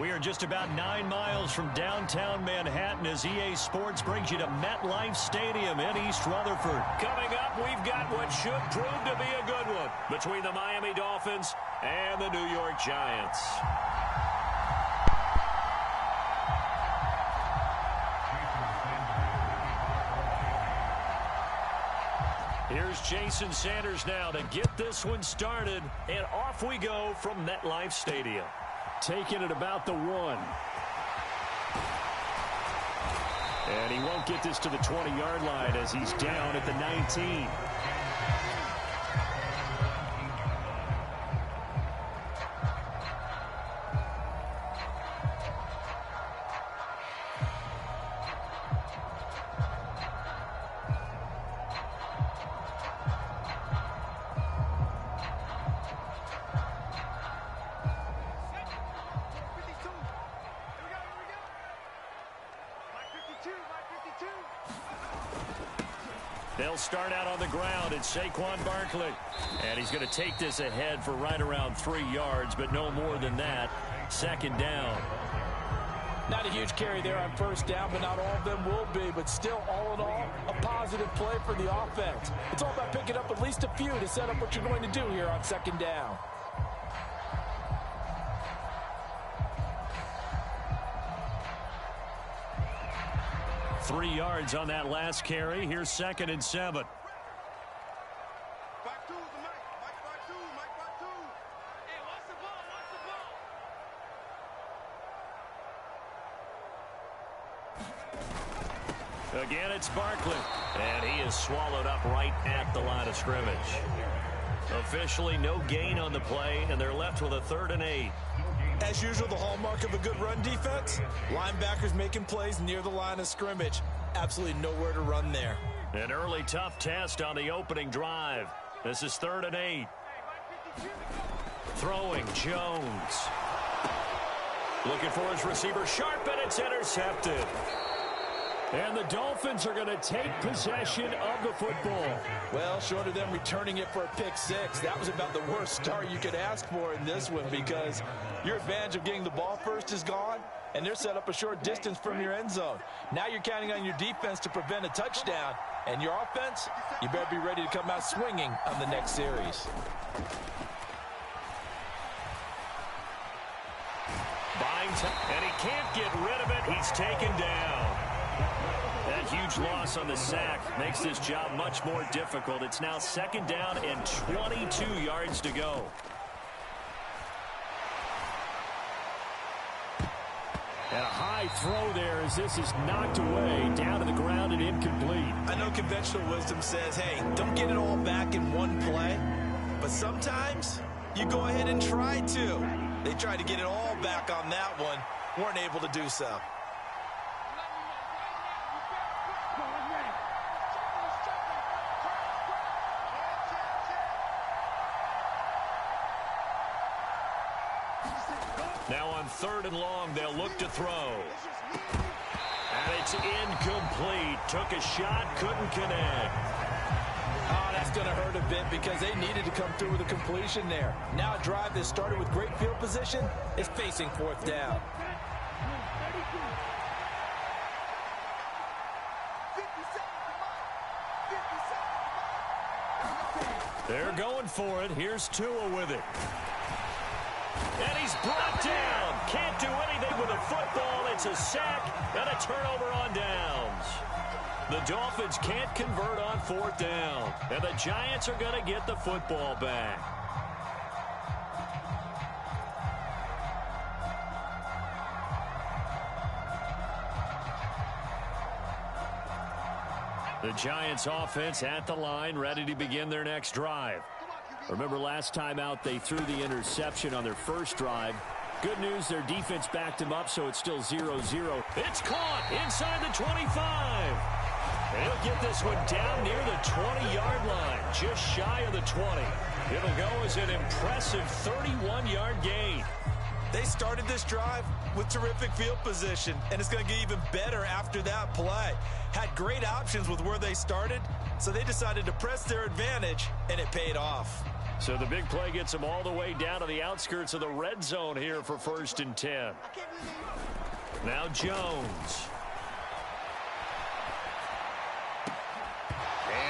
We are just about 9 miles from downtown Manhattan as EA Sports brings you to MetLife Stadium in East Rutherford. Coming up, we've got what should prove to be a good one between the Miami Dolphins and the New York Giants. Here's Jason Sanders now to get this one started, and off we go from MetLife Stadium. Taking it about the 1. And he won't get this to the 20-yard line as he's down at the 19. They'll start out on the ground. It's Saquon Barkley. And he's going to take this ahead for right around 3 yards, but no more than that. Second down. Not a huge carry there on first down, but not all of them will be. But still, all in all, a positive play for the offense. It's all about picking up at least a few to set up what you're going to do here on second down. Three yards on that last carry. Here's 2nd and 7. Again, it's Barkley. And he is swallowed up right at the line of scrimmage. Officially, no gain on the play, and they're left with a 3rd and 8. As usual, the hallmark of a good run defense, linebackers making plays near the line of scrimmage. Absolutely nowhere to run there. An early tough test on the opening drive. This is 3rd and 8. Throwing Jones. Looking for his receiver sharp, and it's intercepted. And the Dolphins are going to take possession of the football. Well, short of them returning it for a pick 6, that was about the worst start you could ask for in this one because your advantage of getting the ball first is gone, and they're set up a short distance from your end zone. Now you're counting on your defense to prevent a touchdown, and your offense, you better be ready to come out swinging on the next series. Buying time, and he can't get rid of it. He's taken down. That huge loss on the sack makes this job much more difficult. It's now 2nd down and 22 yards to go. And a high throw there as this is knocked away, down to the ground and incomplete. I know conventional wisdom says, hey, don't get it all back in one play. But sometimes you go ahead and try to. They tried to get it all back on that one, weren't able to do so. Now on 3rd and long, they'll look to throw. And it's incomplete. Took a shot, couldn't connect. Oh, that's going to hurt a bit because they needed to come through with a completion there. Now a drive that started with great field position is facing 4th down. They're going for it. Here's Tua with it. And he's brought down. Can't do anything with a football. It's a sack and a turnover on downs. The Dolphins can't convert on 4th down. And the Giants are going to get the football back. The Giants offense at the line, ready to begin their next drive. Remember last time out they threw the interception on their first drive. Good news, their defense backed them up, so it's still 0-0. It's caught inside the 25. And he'll get this one down near the 20-yard line, just shy of the 20. It'll go as an impressive 31-yard gain. They started this drive with terrific field position, and it's going to get even better after that play. Had great options with where they started, so they decided to press their advantage, and it paid off. So the big play gets them all the way down to the outskirts of the red zone here for 1st and 10. Now Jones.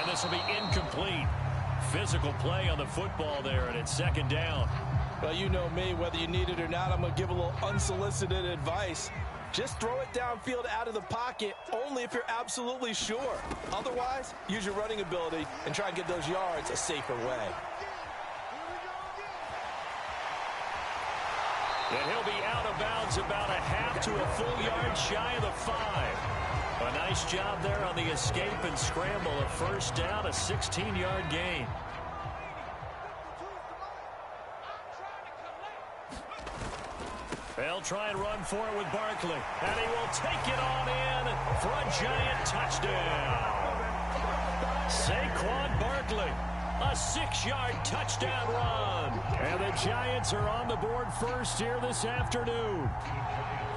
And this will be incomplete. Physical play on the football there, and it's 2nd down. Well, you know me, whether you need it or not, I'm going to give a little unsolicited advice. Just throw it downfield out of the pocket, only if you're absolutely sure. Otherwise, use your running ability and try and get those yards a safer way. And he'll be out of bounds about a half to a full yard shy of the 5. A nice job there on the escape and scramble. A 1st down, a 16-yard gain. They'll try and run for it with Barkley. And he will take it on in for a giant touchdown. Saquon Barkley. A 6-yard touchdown run. And the Giants are on the board first here this afternoon.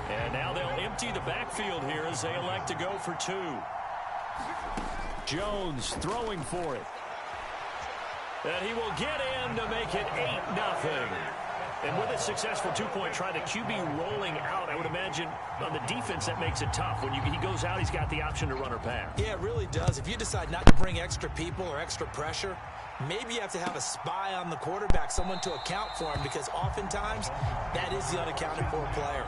And now they'll empty the backfield here as they elect to go for 2. Jones throwing for it. And he will get in to make it 8-0. And with a successful 2-point try, the QB rolling out, I would imagine on the defense that makes it tough. When he goes out, he's got the option to run or pass. Yeah, it really does. If you decide not to bring extra people or extra pressure, maybe you have to have a spy on the quarterback, someone to account for him, because oftentimes that is the unaccounted for player.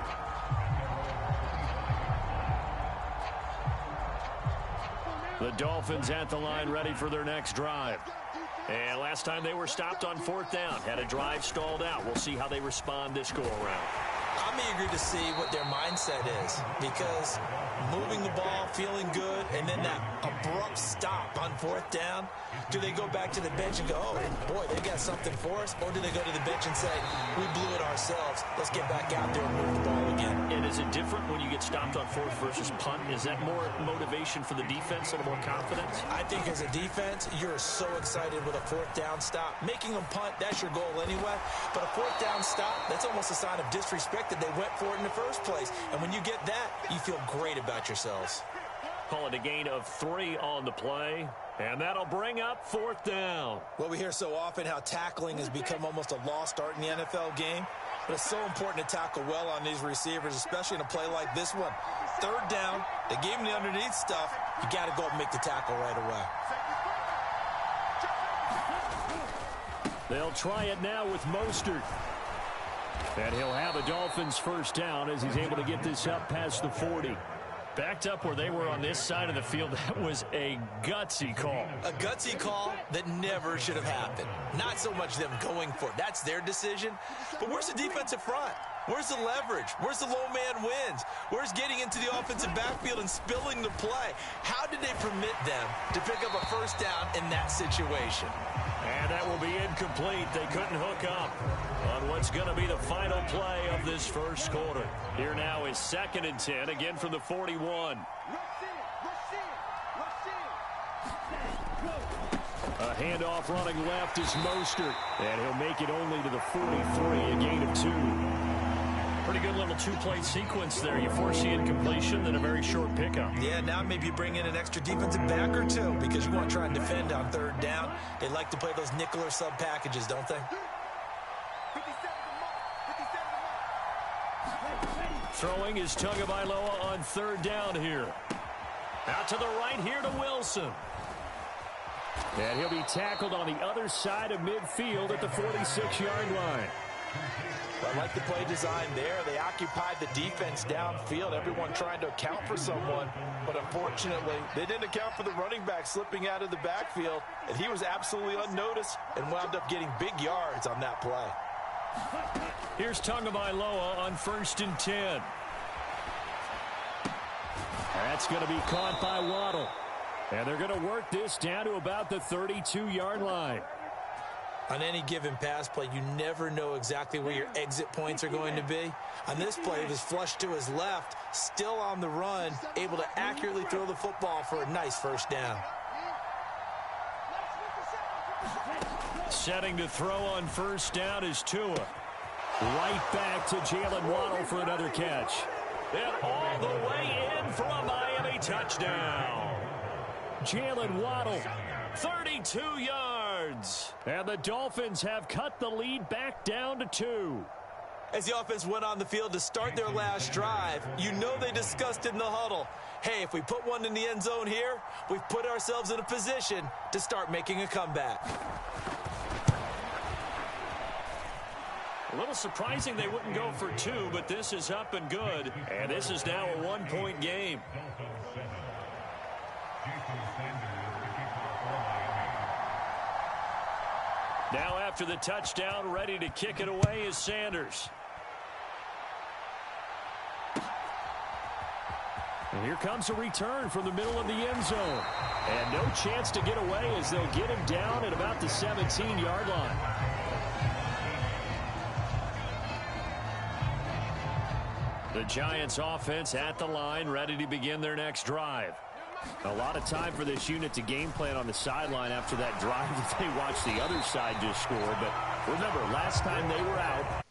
The Dolphins at the line ready for their next drive. And last time they were stopped on 4th down. Had a drive stalled out. We'll see how they respond this go-around. I'm eager to see what their mindset is, because moving the ball, feeling good, and then that abrupt stop on 4th down, do they go back to the bench and go, oh, boy, they got something for us? Or do they go to the bench and say, we blew it ourselves, let's get back out there and move the ball again? And is it different when you get stopped on 4th versus punt? Is that more motivation for the defense, a little more confidence? I think as a defense, you're so excited with a 4th down stop. Making them punt, that's your goal anyway. But a 4th down stop, that's almost a sign of disrespect that they went for it in the first place. And when you get that, you feel great about yourselves. Call it a gain of 3 on the play. And that'll bring up 4th down. Well, we hear so often how tackling has become almost a lost art in the NFL game. But it's so important to tackle well on these receivers, especially in a play like this one. 3rd down, they gave him the underneath stuff. You got to go and make the tackle right away. They'll try it now with Mostert. And he'll have a Dolphins 1st down as he's able to get this up past the 40. Backed up where they were on this side of the field. That was a gutsy call. A gutsy call that never should have happened. Not so much them going for it. That's their decision. But where's the defensive front? Where's the leverage? Where's the low man wins? Where's getting into the offensive backfield and spilling the play? How did they permit them to pick up a 1st down in that situation? And that will be incomplete. They couldn't hook up on what's going to be the final play of this 1st quarter. Here now is 2nd and 10, again from the 41. A handoff running left is Mostert. And he'll make it only to the 43, a gain of 2. Pretty good little 2-play sequence there. You force the incompletion, then a very short pickup. Yeah, now maybe you bring in an extra defensive back or 2 because you want to try and defend on 3rd down. They like to play those nickel or sub packages, don't they? Throwing is Tagovailoa on 3rd down here. Out to the right here to Wilson. And he'll be tackled on the other side of midfield at the 46-yard line. I like the play design there. They occupied the defense downfield, everyone trying to account for someone. But unfortunately, they didn't account for the running back slipping out of the backfield. And he was absolutely unnoticed and wound up getting big yards on that play. Here's Tagovailoa on 1st and 10. That's going to be caught by Waddle. And they're going to work this down to about the 32-yard line. On any given pass play, you never know exactly where your exit points are going to be. On this play, it was flushed to his left, still on the run, able to accurately throw the football for a nice 1st down. Setting to throw on 1st down is Tua. Right back to Jalen Waddle for another catch. And all the way in for a Miami touchdown. Jalen Waddle, 32 yards. And the Dolphins have cut the lead back down to 2. As the offense went on the field to start their last drive, you know they discussed in the huddle, hey, if we put one in the end zone here, we've put ourselves in a position to start making a comeback. A little surprising they wouldn't go for 2, but this is up and good. And this is now a 1-point game. Now after the touchdown, ready to kick it away is Sanders. And here comes a return from the middle of the end zone. And no chance to get away as they'll get him down at about the 17-yard line. The Giants offense at the line, ready to begin their next drive. A lot of time for this unit to game plan on the sideline after that drive that they watched the other side just score. But remember, last time they were out,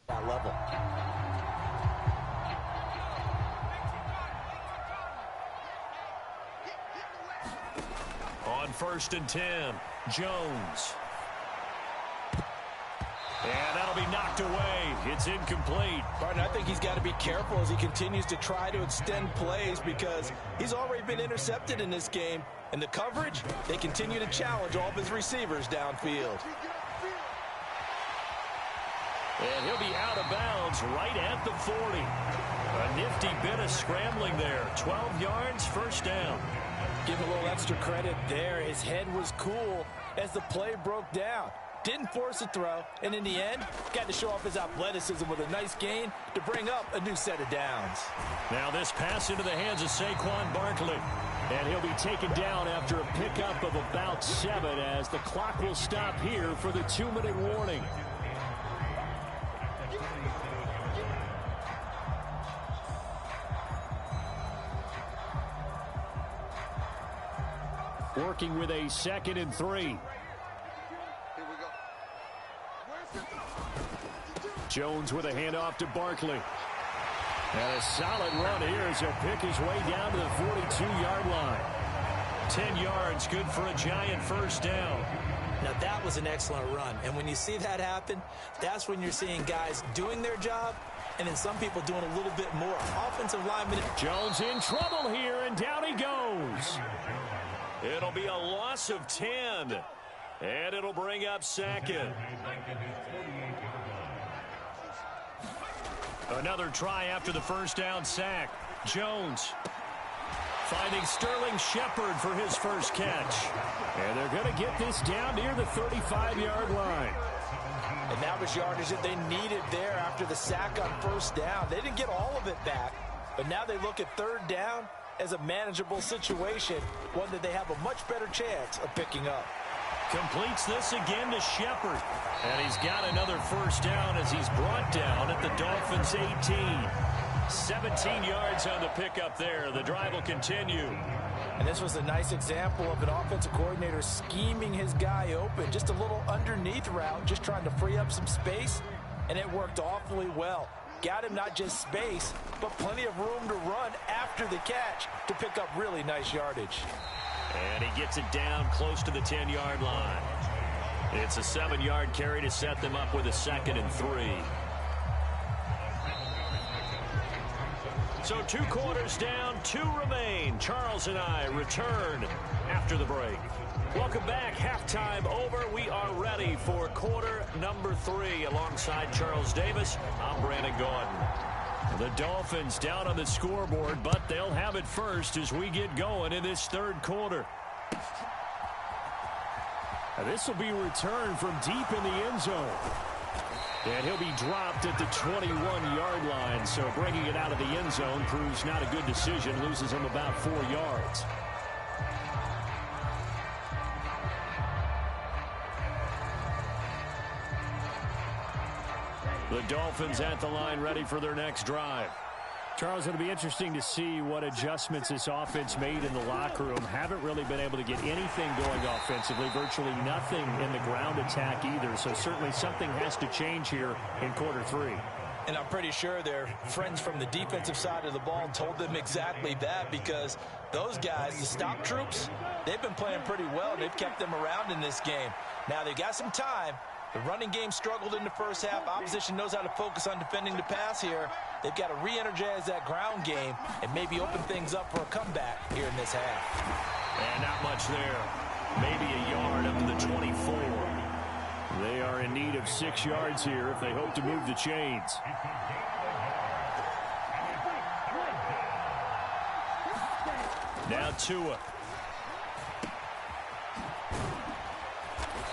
that level. on 1st and 10, Jones. And that'll be knocked away. It's incomplete. Barton, I think he's got to be careful as he continues to try to extend plays because he's already been intercepted in this game. And the coverage, they continue to challenge all of his receivers downfield. And he'll be out of bounds right at the 40. A nifty bit of scrambling there. 12 yards, first down. Give him a little extra credit there. His head was cool as the play broke down. Didn't force a throw, and in the end, got to show off his athleticism with a nice gain to bring up a new set of downs. Now this pass into the hands of Saquon Barkley. And he'll be taken down after a pickup of about 7 as the clock will stop here for the 2-minute warning. Working with a 2nd and 3. Jones with a handoff to Barkley. And a solid run here as he'll pick his way down to the 42-yard line. 10 yards, good for a Giant first down. Now that was an excellent run. And when you see that happen, that's when you're seeing guys doing their job and then some people doing a little bit more. Offensive lineman. Jones in trouble here, and down he goes. It'll be a loss of 10. And it'll bring up 2nd. Another try after the first down sack. Jones finding Sterling Shepard for his first catch. And they're going to get this down near the 35-yard line. And that was yardage that they needed there after the sack on first down. They didn't get all of it back, but now they look at 3rd down as a manageable situation, one that they have a much better chance of picking up. Completes this again to Shepard. And he's got another first down as he's brought down at the Dolphins' 18. 17 yards on the pickup there. The drive will continue. And this was a nice example of an offensive coordinator scheming his guy open. Just a little underneath route, just trying to free up some space. And it worked awfully well. Got him not just space, but plenty of room to run after the catch to pick up really nice yardage. And he gets it down close to the 10-yard line. It's a 7-yard carry to set them up with a 2nd and 3. So 2 quarters down, 2 remain. Charles and I return after the break. Welcome back. Halftime over. We are ready for quarter number 3. Alongside Charles Davis, I'm Brandon Gordon. The Dolphins down on the scoreboard, but they'll have it first as we get going in this 3rd quarter. This will be returned from deep in the end zone. And he'll be dropped at the 21-yard line, so bringing it out of the end zone proves not a good decision, loses him about 4 yards. The Dolphins at the line ready for their next drive. Charles, it'll be interesting to see what adjustments this offense made in the locker room. Haven't really been able to get anything going offensively, virtually nothing in the ground attack either. So certainly something has to change here in quarter three. And I'm pretty sure their friends from the defensive side of the ball told them exactly that, because those guys, the stop troops, they've been playing pretty well, and they've kept them around in this game. Now, they've got some time. The running game struggled in the first half. Opposition knows how to focus on defending the pass here. They've got to re-energize that ground game and maybe open things up for a comeback here in this half. And not much there. Maybe a yard up to the 24. They are in need of 6 yards here if they hope to move the chains. Now Tua.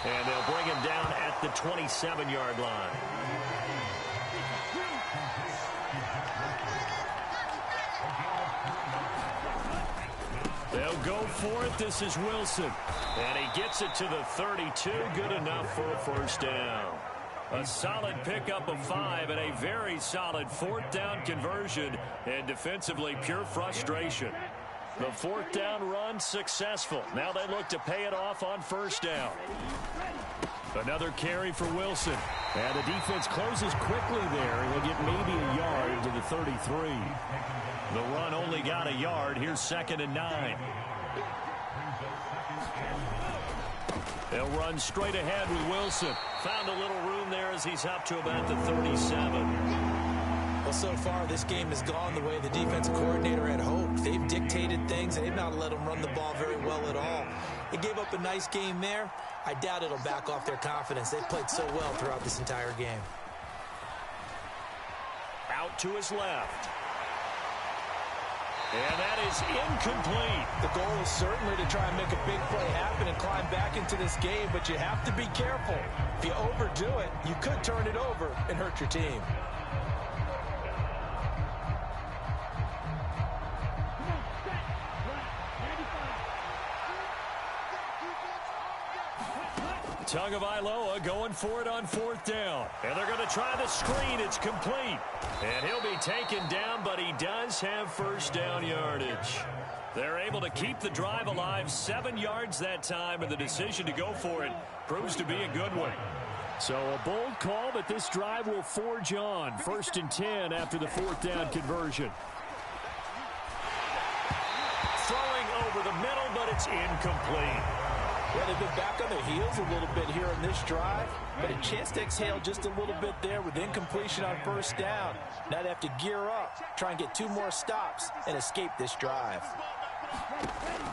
And they'll bring him down at the 27-yard line. They'll go for it. This is Wilson. And he gets it to the 32. Good enough for a first down. A solid pickup of 5 and a very solid fourth down conversion. And defensively, pure frustration. The fourth down run successful. Now they look to pay it off on first down. Another carry for Wilson. And the defense closes quickly there. He'll get maybe a yard to the 33. The run only got a yard. Here's 2nd and 9. They'll run straight ahead with Wilson. Found a little room there as he's up to about the 37. Well, so far, this game has gone the way the defensive coordinator had hoped. They've dictated things. They've not let them run the ball very well at all. They gave up a nice game there. I doubt it'll back off their confidence. They've played so well throughout this entire game. Out to his left. And that is incomplete. The goal is certainly to try and make a big play happen and climb back into this game, but you have to be careful. If you overdo it, you could turn it over and hurt your team. Tagovailoa going for it on fourth down. And they're going to try the screen. It's complete. And he'll be taken down, but he does have first down yardage. They're able to keep the drive alive, 7 yards that time, and the decision to go for it proves to be a good one. So a bold call, but this drive will forge on. 1st and 10 after the fourth down conversion. Throwing over the middle, but it's incomplete. Yeah, they've been back on their heels a little bit here in this drive, but a chance to exhale just a little bit there with incompletion on first down. Now they have to gear up, try and get 2 more stops, and escape this drive.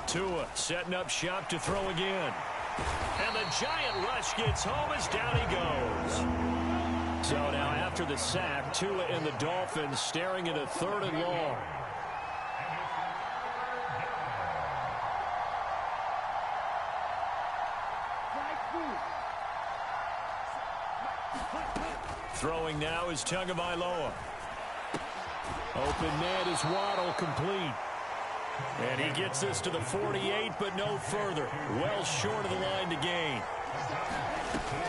Tua setting up shop to throw again. And the giant rush gets home as down he goes. So now after the sack, Tua and the Dolphins staring at a 3rd and long. Throwing now is Tagovailoa. Open man is Waddle, complete. And he gets this to the 48, but no further. Well short of the line to gain.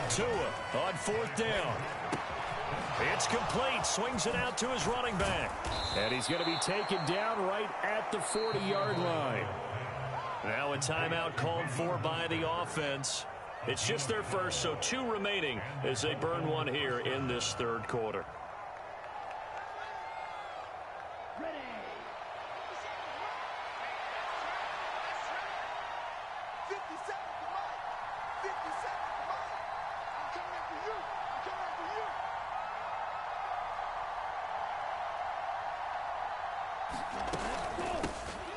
Tua on 4th down. It's complete. Swings it out to his running back. And he's going to be taken down right at the 40-yard line. Now a timeout called for by the offense. It's just their first, so 2 remaining as they burn one here in this 3rd quarter.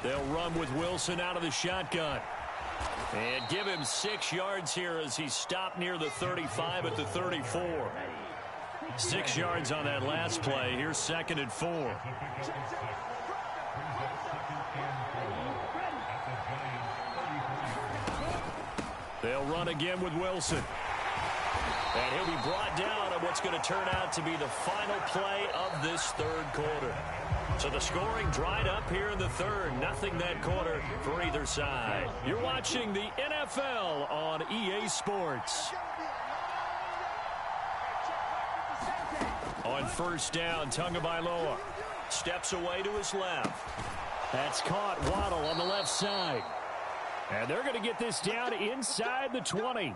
They'll run with Wilson out of the shotgun. And give him 6 yards here as he stopped near the 35 at the 34. 6 yards on that last play. Here's 2nd and 4. They'll run again with Wilson. And he'll be brought down on what's going to turn out to be the final play of this 3rd quarter. So the scoring dried up here in the 3rd. Nothing that quarter for either side. You're watching the NFL on EA Sports. On first down, Tagovailoa steps away to his left. That's caught. Waddle on the left side. And they're going to get this down inside the 20.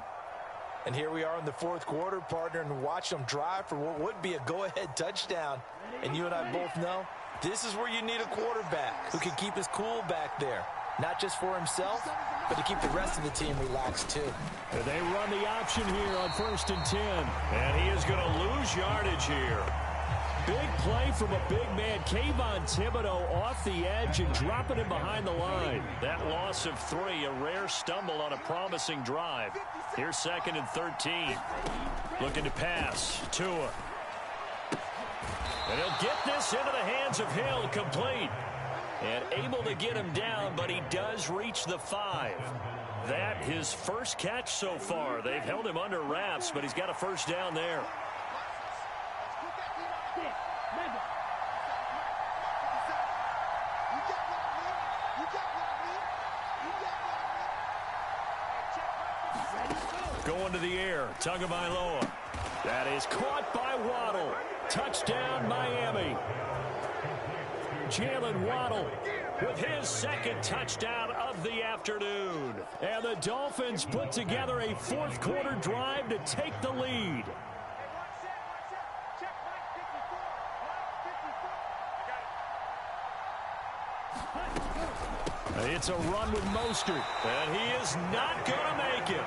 And here we are in the fourth quarter, partner, and watch them drive for what would be a go-ahead touchdown. And you and I both know this is where you need a quarterback who can keep his cool back there. Not just for himself, but to keep the rest of the team relaxed too. And they run the option here on 1st and 10. And he is going to lose yardage here. Big play from a big man, Kayvon Thibodeau, off the edge and dropping him behind the line. That loss of 3, a rare stumble on a promising drive. Here's 2nd and 13. Looking to pass. Tua. And he'll get this into the hands of Hill, complete. And able to get him down, but he does reach the 5. That his first catch so far. They've held him under wraps, but he's got a first down there. Going to the air, Tagovailoa. That is caught by Waddle. Touchdown, Miami. Jalen Waddle with his 2nd touchdown of the afternoon. And the Dolphins put together a fourth quarter drive to take the lead. It's a run with Mostert, and he is not going to make it.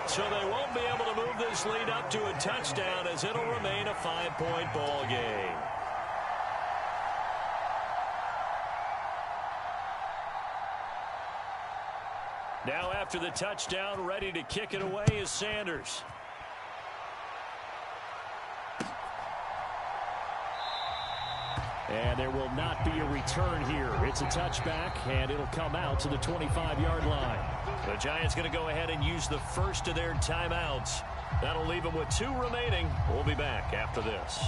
So they won't be able to move this lead up to a touchdown, as it'll remain a 5-point ball game. Now after the touchdown, ready to kick it away is Sanders. And there will not be a return here. It's a touchback, and it'll come out to the 25-yard line. The Giants going to go ahead and use the first of their timeouts. That'll leave them with 2 remaining. We'll be back after this.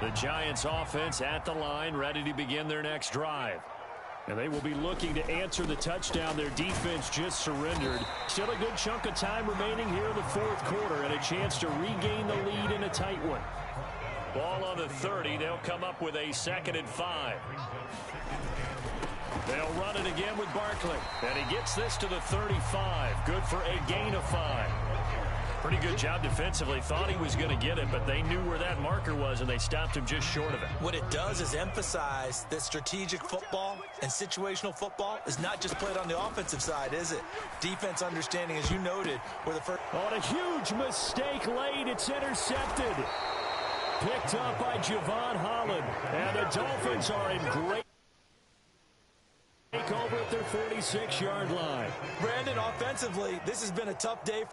The Giants offense at the line, ready to begin their next drive. And they will be looking to answer the touchdown their defense just surrendered. Still a good chunk of time remaining here in the fourth quarter, and a chance to regain the lead in a tight one. Ball on the 30. They'll come up with a 2nd and 5. They'll run it again with Barkley. And he gets this to the 35. Good for a gain of 5. Pretty good job defensively. Thought he was going to get it, but they knew where that marker was, and they stopped him just short of it. What it does is emphasize that strategic football and situational football is not just played on the offensive side, is it? Defense understanding, as you noted, where the first... On a huge mistake late, it's intercepted. Picked up by Javon Holland. And the Dolphins are in great... over at their 46-yard line. Brandon, offensively, this has been a tough day.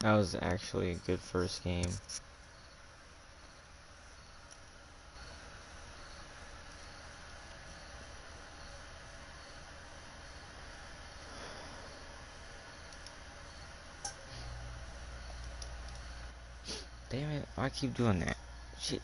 That was actually a good first game. Damn it, I keep doing that. Shit.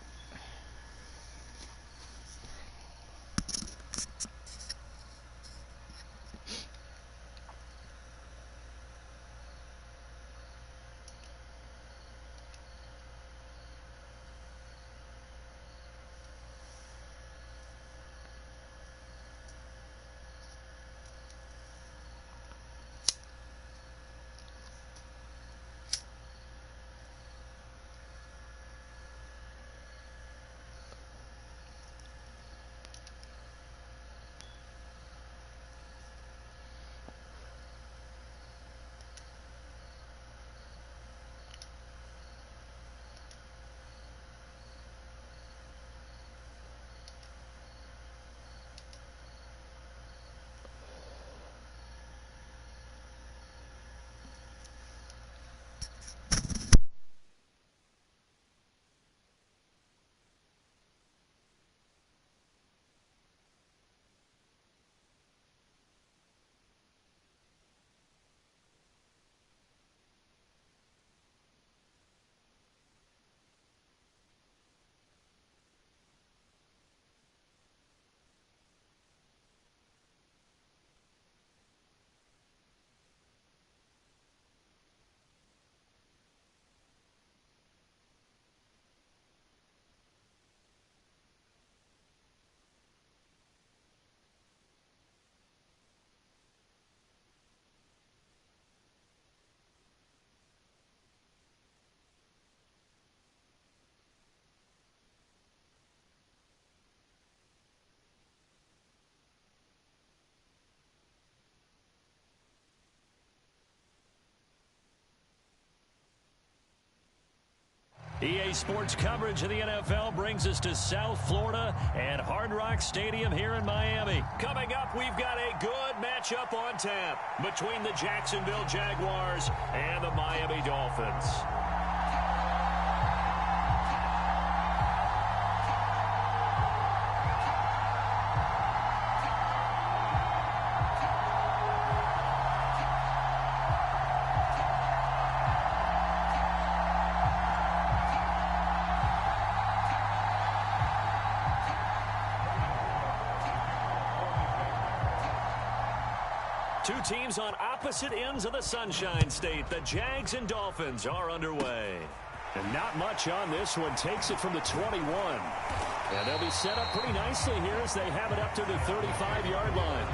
EA Sports coverage of the NFL brings us to South Florida and Hard Rock Stadium here in Miami. Coming up, we've got a good matchup on tap between the Jacksonville Jaguars and the Miami Dolphins. Two teams on opposite ends of the Sunshine State. The Jags and Dolphins are underway. And not much on this one. Takes it from the 21. And they'll be set up pretty nicely here as they have it up to the 35-yard line.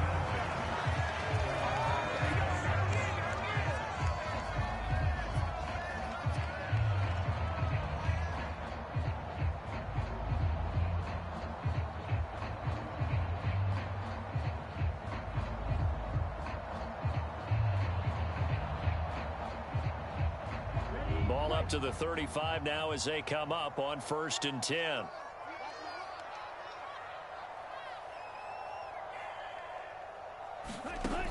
Ball up to the 35 now as they come up on 1st and 10.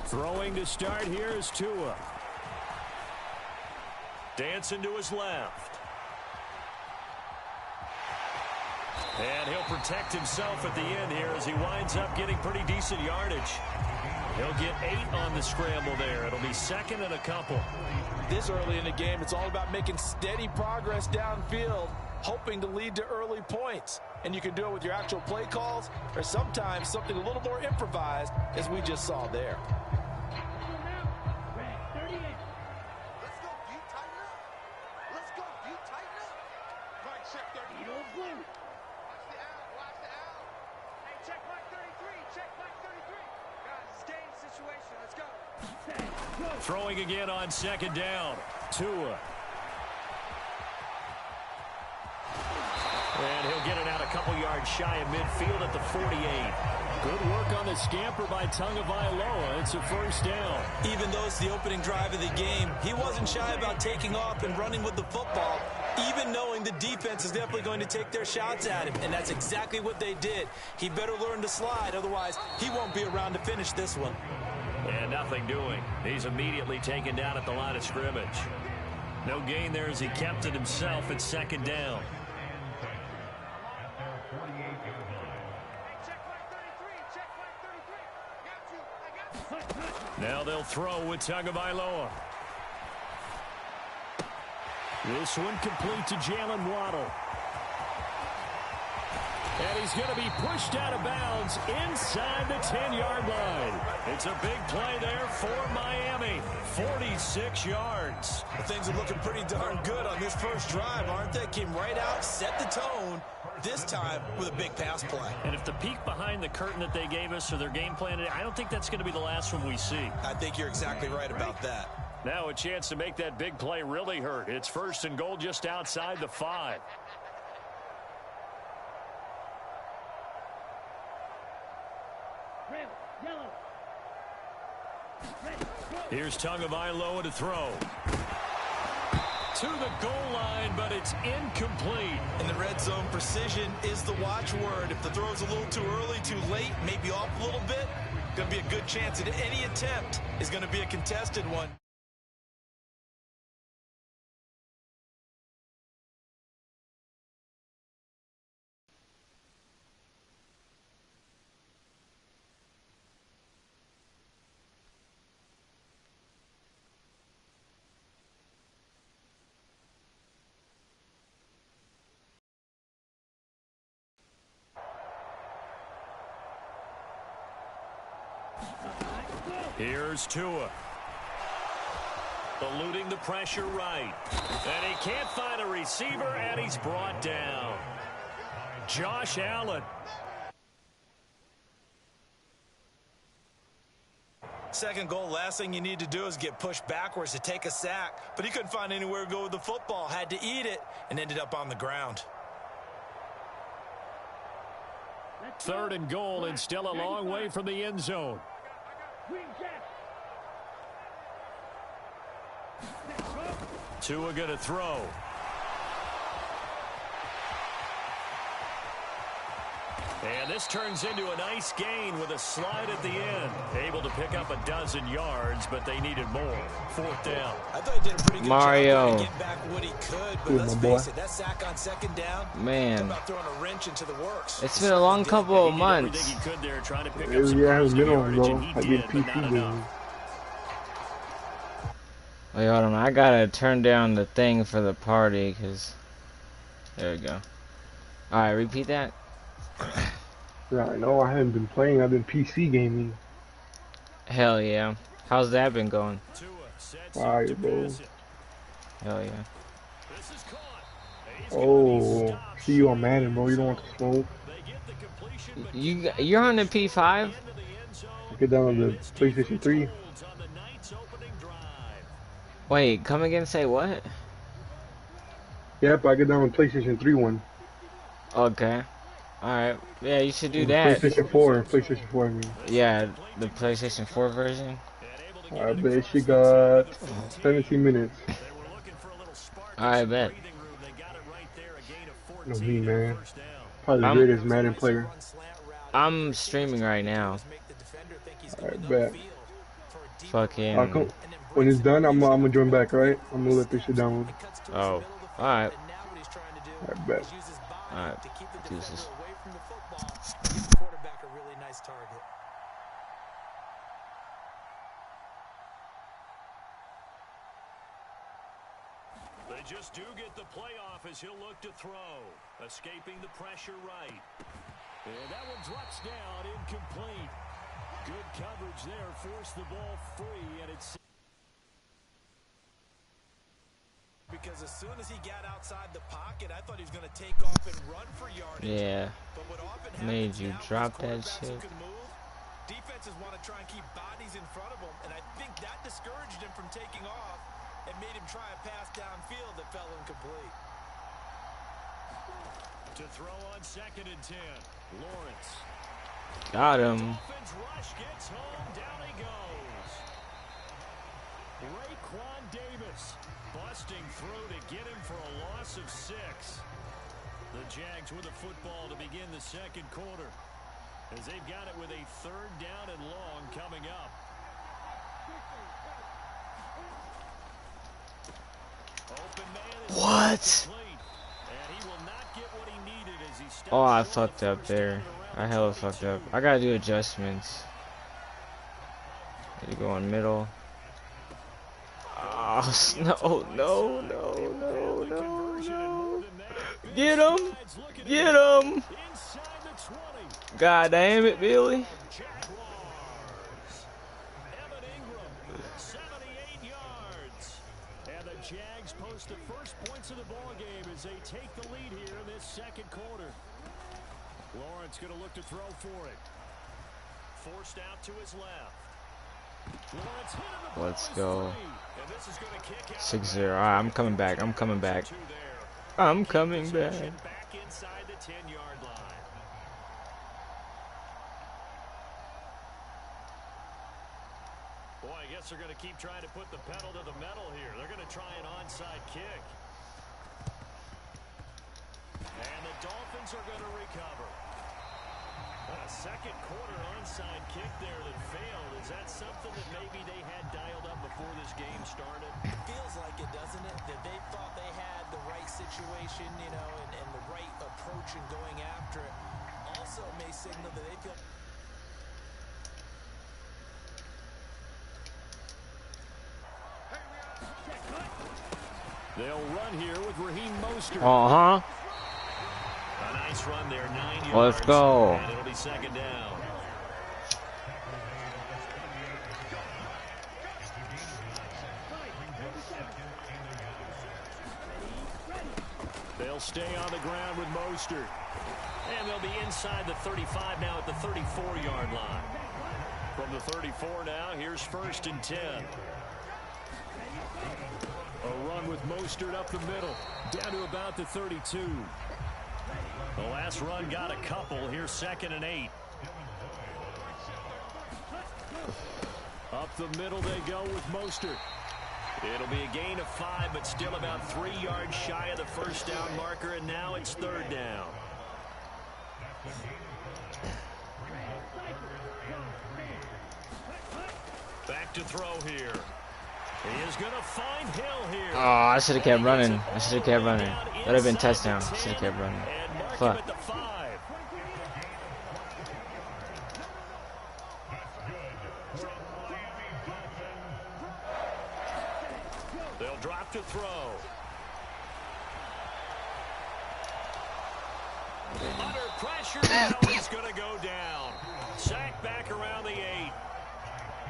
Throwing to start here is Tua. Dancing to his left. And he'll protect himself at the end here as he winds up getting pretty decent yardage. He'll get 8 on the scramble there. It'll be 2nd and a couple. This early in the game, it's all about making steady progress downfield, hoping to lead to early points. And you can do it with your actual play calls or sometimes something a little more improvised, as we just saw there. Throwing again on 2nd down. Tua. And he'll get it out a couple yards shy of midfield at the 48. Good work on the scamper by Tagovailoa. It's a 1st down. Even though it's the opening drive of the game, he wasn't shy about taking off and running with the football, even knowing the defense is definitely going to take their shots at him. And that's exactly what they did. He better learn to slide, otherwise he won't be around to finish this one. And nothing doing. He's immediately taken down at the line of scrimmage. No gain there as he kept it himself at second down. Now they'll throw with Tagovailoa. This one complete to Jalen Waddle. And he's going to be pushed out of bounds inside the 10-yard line. It's a big play there for Miami. 46 yards. Well, things are looking pretty darn good on this first drive, aren't they? Came right out, set the tone, this time with a big pass play. And if the peek behind the curtain that they gave us or their game plan, I don't think that's going to be the last one we see. I think you're exactly right about that. Now a chance to make that big play really hurt. It's 1st and goal just outside the 5. Here's Tagovailoa to throw. To the goal line, but it's incomplete. In the red zone, precision is the watchword. If the throw's a little too early, too late, maybe off a little bit, going to be a good chance that any attempt is going to be a contested one. Here's Tua. Eluding the pressure right. And he can't find a receiver, and he's brought down. Josh Allen. Second goal, last thing you need to do is get pushed backwards to take a sack. But he couldn't find anywhere to go with the football. Had to eat it and ended up on the ground. 3rd and goal, and still a long way from the end zone. Tua going to throw. And this turns into a nice gain with a slide at the end. Able to pick up a dozen yards, but they needed more. 4th down. I thought he did a pretty good Mario. job to get back what he could, but let's face it, that sack on 2nd down, Man, about throwing a wrench into the works. it's been a long couple of months. He could there, trying to pick up Yeah, some it has been on, yardage, bro. and he I did, get but not PC enough. games. Wait, hold on. I gotta turn down the thing for the party, cause there we go. All right, repeat that. Yeah, I know I haven't been playing. I've been PC gaming. Hell yeah. How's that been going? Alright, bro. Hell yeah. Oh, see you on Madden, bro. You don't want to smoke. You're on the P5? Get down on the PlayStation 3. Wait, come again and say what? Yep, I get down on PlayStation 3 one. Okay. Alright. Yeah, you should do that. PlayStation 4. PlayStation 4, I mean. Yeah, the PlayStation 4 version. I bet she got 17 minutes. I bet. No, me, man. Probably the greatest Madden player. I'm streaming right now. I bet. Fucking. When it's done, I'm gonna join back, right? I'm gonna let this shit download. Oh. Alright. I bet. Alright. Deuces. Quarterback a really nice target. They just do get the playoff as he'll look to throw. Escaping the pressure right. And that one drops down incomplete. Good coverage there. Forced the ball free, and it's... Because as soon as he got outside the pocket, I thought he was going to take off and run for yardage. Yeah. But what often Made happens you now drop is that quarterbacks shit. who can move, defenses want to try and keep bodies in front of them, and I think that discouraged him from taking off and made him try a pass downfield that fell incomplete. To throw on 2nd and 10. Lawrence. Got him. Dolphins rush gets home. Down he goes. Raekwon Davis busting through to get him for a loss of 6. The Jags with the football to begin the 2nd quarter, as they've got it with a 3rd down and long coming up. What? Oh, I fucked up there. I hella fucked up. I gotta do adjustments. Need to go on middle. Oh, no, no, no, no, no, no. Get him! Get him! God damn it, Billy. Jags post the first points of the ball game as they take the lead here in this second quarter. Lawrence going to look to throw for it. Forced out to his left. Lawrence hit him. Let's go. 6-0. Alright, I'm coming back. I'm coming back. I'm coming back. Back inside the 10-yard line. Boy, I guess they're going to keep trying to put the pedal to the metal here. They're going to try an onside kick. And the Dolphins are going to recover. A second quarter onside kick there that failed. Is that something that maybe they had dialed up before this game started? It feels like it, doesn't it? That they thought they had the right situation, you know, and the right approach in going after it. Also may signal that they feel... They'll run here with Raheem Mostert. Uh-huh. A nice run there, 9 yards. Let's go. And it'll be second down. They'll stay on the ground with Mostert. And they'll be inside the 35 now at the 34-yard line. From the 34 now, here's 1st and 10. A run with Mostert up the middle, down to about the 32. The last run got a couple. Here's 2nd and 8. Up the middle they go with Mostert. It'll be a gain of 5, but still about 3 yards shy of the first down marker, and now it's 3rd down. Back to throw here. He is going to find Hill here. Oh, I should have kept running. I should have kept running. That would have been touchdown. Should have kept running. Fuck. At the 5. They'll drop to throw. Under pressure now, he's going to go down. Sacked back around the 8.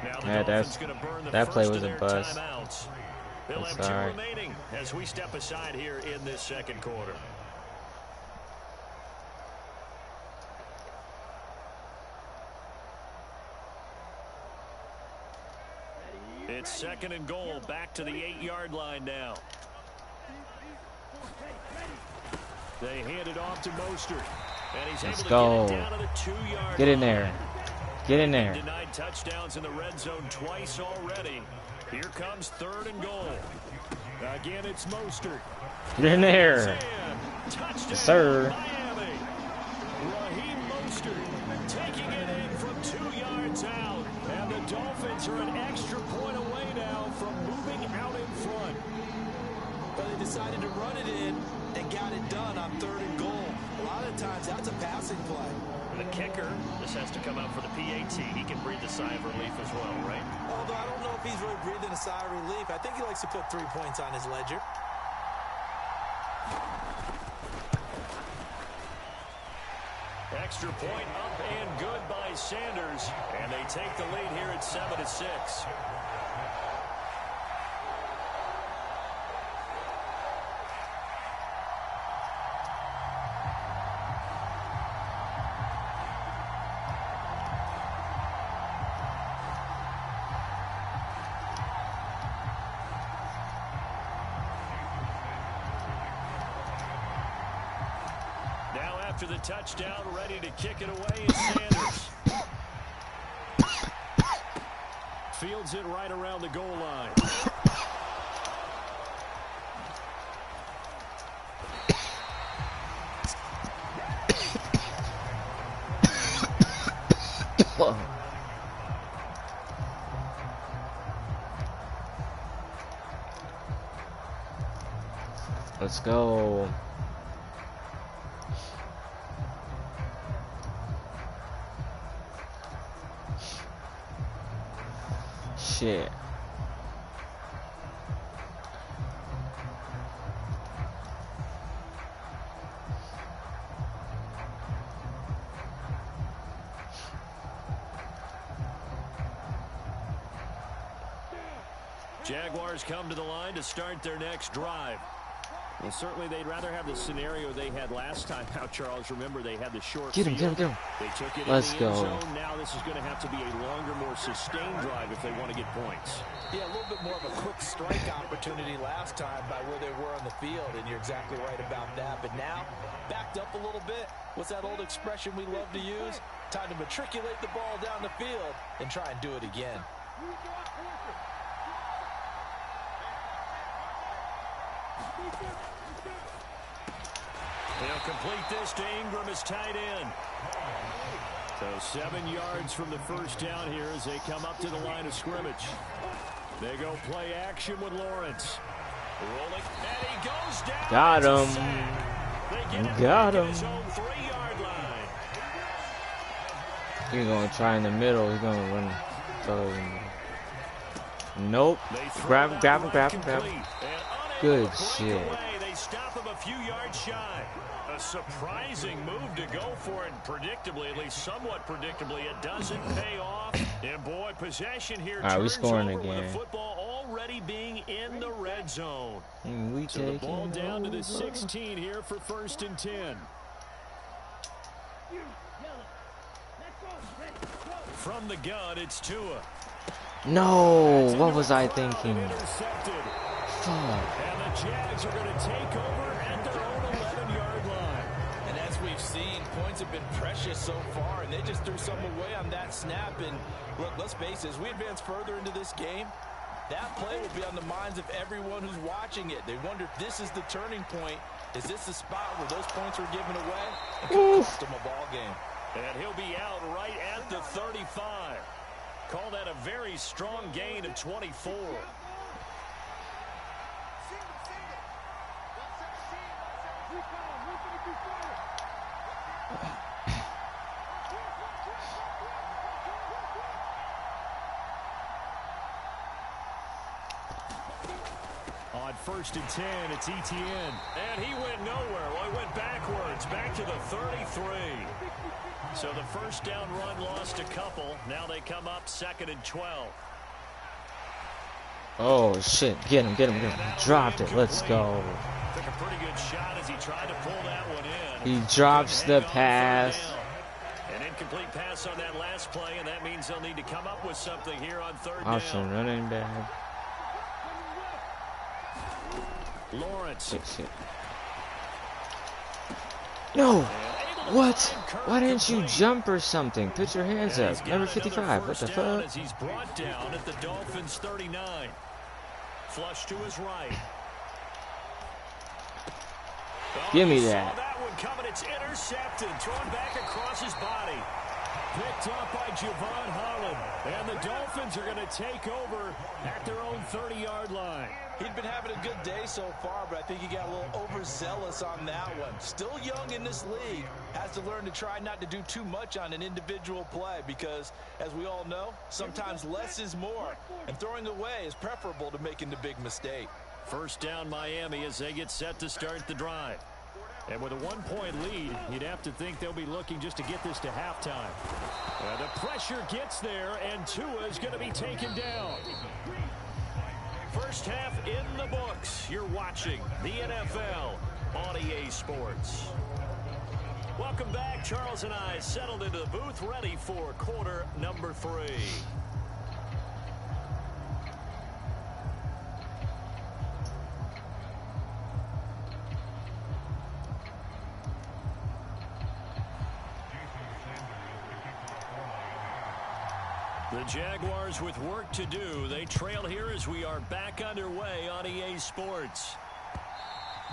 Now the Dolphins going to burn the that play first was of a their bust. timeouts. They'll have 2 remaining as we step aside here in this second quarter. It's 2nd and goal, back to the 8-yard line now. They hand it off to Mostert, and he's able to get it down to the 2-yard Get in line. there. Get in there. Denied touchdowns in the red zone twice already. Here comes 3rd and goal. Again, it's Mostert. Get in there. Touchdown, Yes, sir. Miami. Raheem Mostert taking it in from 2 yards out. And the Dolphins are an extra point away now from moving out in front. But they decided to run it in and got it done on 3rd and goal. A lot of times that's a passing play. The kicker, this has to come out for the PAT. He can breathe a sigh of relief as well, right? Although I don't know if he's really breathing a sigh of relief. I think he likes to put 3 points on his ledger. Extra point up and good by Sanders. And they take the lead here at 7-6. After the touchdown, ready to kick it away is Sanders. Fields it right around the goal line. Let's go. Shit. Jaguars come to the line to start their next drive. Well, certainly they'd rather have the scenario they had last time out, Charles. Remember, they had the short Get him, field. get him, get him. They took it Let's in the end go. zone. Now this is going to have to be a longer, more sustained drive if they want to get points. Yeah, a little bit more of a quick strike opportunity last time by where they were on the field, and you're exactly right about that. But now, backed up a little bit. What's that old expression we love to use? Time to matriculate the ball down the field and try and do it again. They'll complete this to Ingram as tight end. So 7 yards from the first down here as they come up to the line of scrimmage. They go play action with Lawrence. Rolling, and he goes down. Got him. Got him. His own 3-yard line. He's gonna try in the middle. He's gonna run. Throw in the... Nope. Grab him, grab him, grab him, grab him. Good shit. They stop him a few yards shy. A surprising move to go for it. Predictably, at least somewhat predictably, it doesn't pay off. And boy, possession here All right, we turns scoring over again. with the football already being in the red zone. We So the take ball down to the 16 here for 1st and 10. From the gun, it's Tua. No, what was I thinking? Intercepted. Fuck. And the Jags are going to take over at their own 11-yard line. And as we've seen, points have been precious so far, and they just threw some away on that snap. And look, let's face it, as we advance further into this game, that play will be on the minds of everyone who's watching it. They wonder if this is the turning point. Is this the spot where those points were given away? It could cost them a ball game. And he'll be out right at the 35. Call that a very strong gain of 24. On 1st and 10, it's Etienne. And he went nowhere. Well, he went backwards, back to the 33. So the first down run lost a couple. Now they come up 2nd and 12. Oh shit! Get him! Get him! Get him! Dropped it. Let's go. Took a pretty good shot as he tried to pull that one in. He drops the pass. An incomplete pass on that last play, and that means they'll need to come up with something here on 3rd Option down. running back. Lawrence. Shit. No. What? Why didn't you jump or something? Put your hands up. Number 55. What the fuck? As he's brought down at the Dolphins 39. Flush to his right. Give me Saw that. that one coming. It's intercepted. Thrown back across his body. Picked up by Javon Holland. And the Dolphins are going to take over at their own 30-yard line. He'd been having a good day so far, but I think he got a little overzealous on that one. Still young in this league. Has to learn to try not to do too much on an individual play because, as we all know, sometimes less is more. And throwing away is preferable to making the big mistake. First down Miami as they get set to start the drive. And with a 1-point lead, you'd have to think they'll be looking just to get this to halftime. The pressure gets there, and Tua is going to be taken down. First half in the books. You're watching the NFL on EA Sports. Welcome back. Charles and I settled into the booth, ready for quarter number 3. The Jaguars with work to do. They trail here as we are back underway on EA Sports.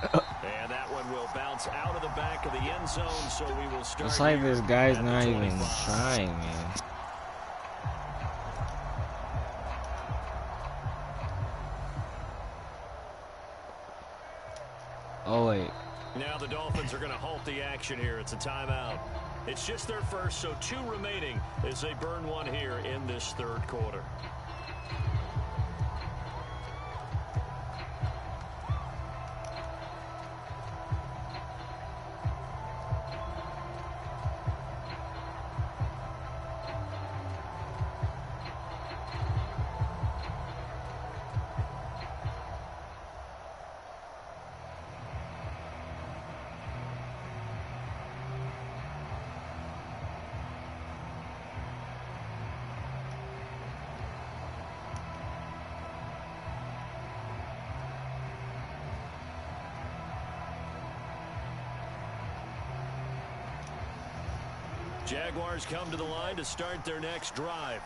And that one will bounce out of the back of the end zone, so we will start. It's like this guy's at the not even 25. trying, man. Oh, wait. Now the Dolphins are going to halt the action here. It's a timeout. It's just their first, so 2 remaining as they burn 1 here in this 3rd quarter. Jaguars come to the line to start their next drive.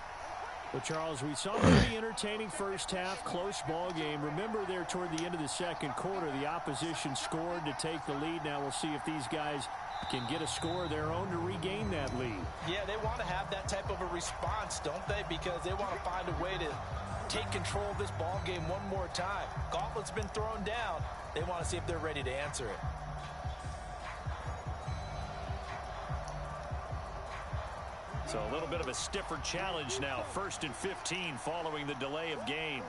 Well, Charles, we saw a pretty entertaining first half, close ball game. Remember there toward the end of the 2nd quarter, the opposition scored to take the lead. Now we'll see if these guys can get a score of their own to regain that lead. Yeah, they want to have that type of a response, don't they? Because they want to find a way to take control of this ball game one more time. Gauntlet's been thrown down. They want to see if they're ready to answer it. So a little bit of a stiffer challenge now. 1st and 15 following the delay of game.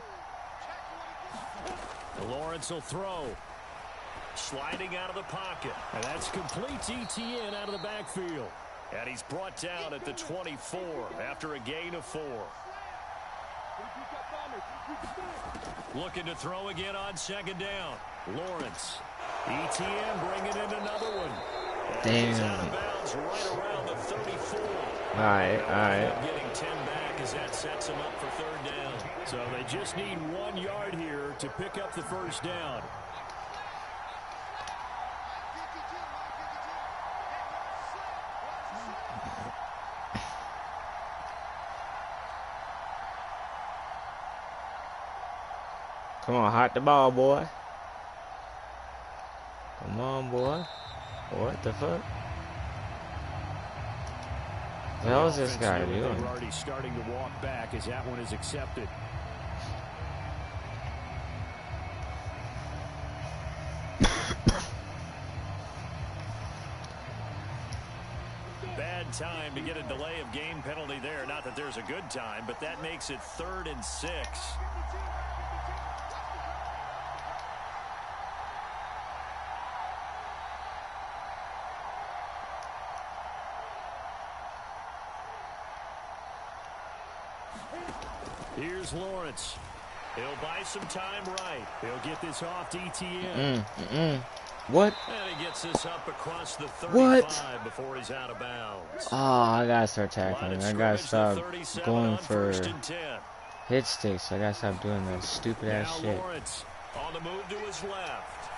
Lawrence will throw. Sliding out of the pocket. And that's complete to Etienne out of the backfield. And he's brought down at the 24 after a gain of 4. Looking to throw again on 2nd down. Lawrence. Etienne bringing in another one. Damn. He's out of bounds right around the 34. All right. Getting 10 back as that sets him up for 3rd down. So they just need 1 yard here to pick up the 1st down. Come on, hot the ball, boy. Come on, boy. What the fuck? What the hell is this guy doing? They're already starting to walk back as that one is accepted. Bad time to get a delay of game penalty there. Not that there's a good time, but that makes it 3rd and 6. Here's Lawrence. He'll buy some time right. He'll get this off to Etienne. What? And he gets this up across the 35 before he's out of bounds. Oh, I gotta start tackling. I gotta stop going for hit sticks. I gotta stop doing that stupid ass shit. Lawrence on the move to his left.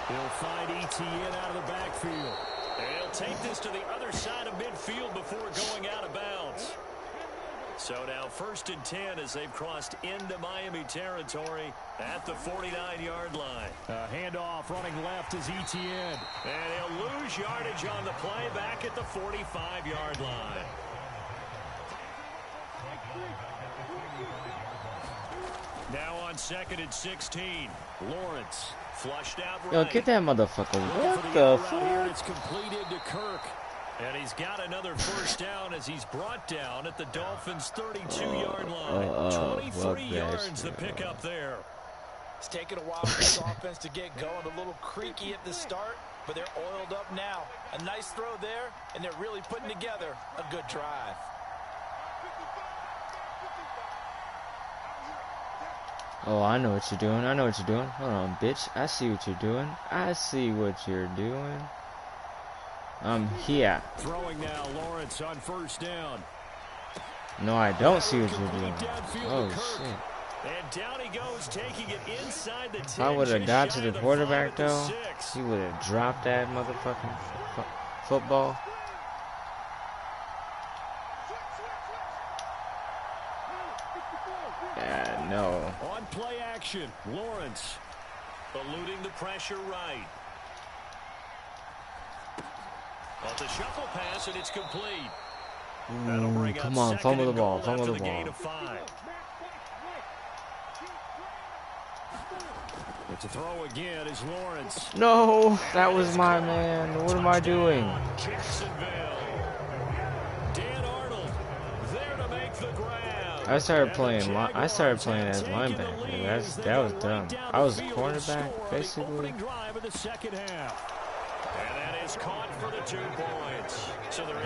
He'll find Etienne out of the backfield. And he'll take this to the other side of midfield before going out of bounds. So now 1st and 10 as they've crossed into Miami territory at the 49-yard line. Handoff running left is Etienne. And he'll lose yardage on the play back at the 45-yard line. Now on 2nd and 16. Lawrence flushed out right. Yo, get that motherfucker. What the fuck? It's completed to Kirk. And he's got another 1st down as he's brought down at the Dolphins' 32-yard line. 23 yards to pick up there. It's taken a while for this offense to get going. A little creaky at the start, but they're oiled up now. A nice throw there, and they're really putting together a good drive. Oh, I know what you're doing. I know what you're doing. Hold on, bitch. I see what you're doing. I see what you're doing. I'm here. Throwing now, Lawrence on 1st down. No, I don't see what you're doing. Oh, shit. And down he goes, taking it inside the 10. If I would have got to the quarterback, though, he would have dropped that motherfucking football. Yeah, no. On play action, Lawrence eluding the pressure right. Off the shuffle pass, and it's complete. That'll bring Come up on, fumble the ball, fumble fumble the ball. Gain of 5. To throw again is Lawrence. No, that was my man. What am I doing? Dan Arnold there to make the grab. I started playing as linebacker. That was dumb. I was a cornerback, basically.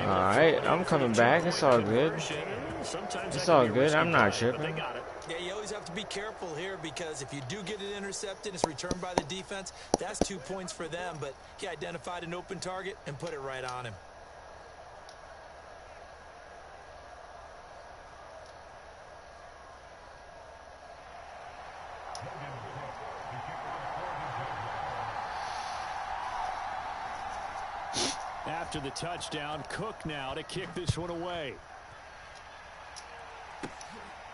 Alright, I'm coming back. It's all good. It's all good. I'm not tripping. Yeah, you always have to be careful here because if you do get it intercepted, it's returned by the defense. That's 2 points for them, but he identified an open target and put it right on him. After the touchdown, Cook now to kick this one away.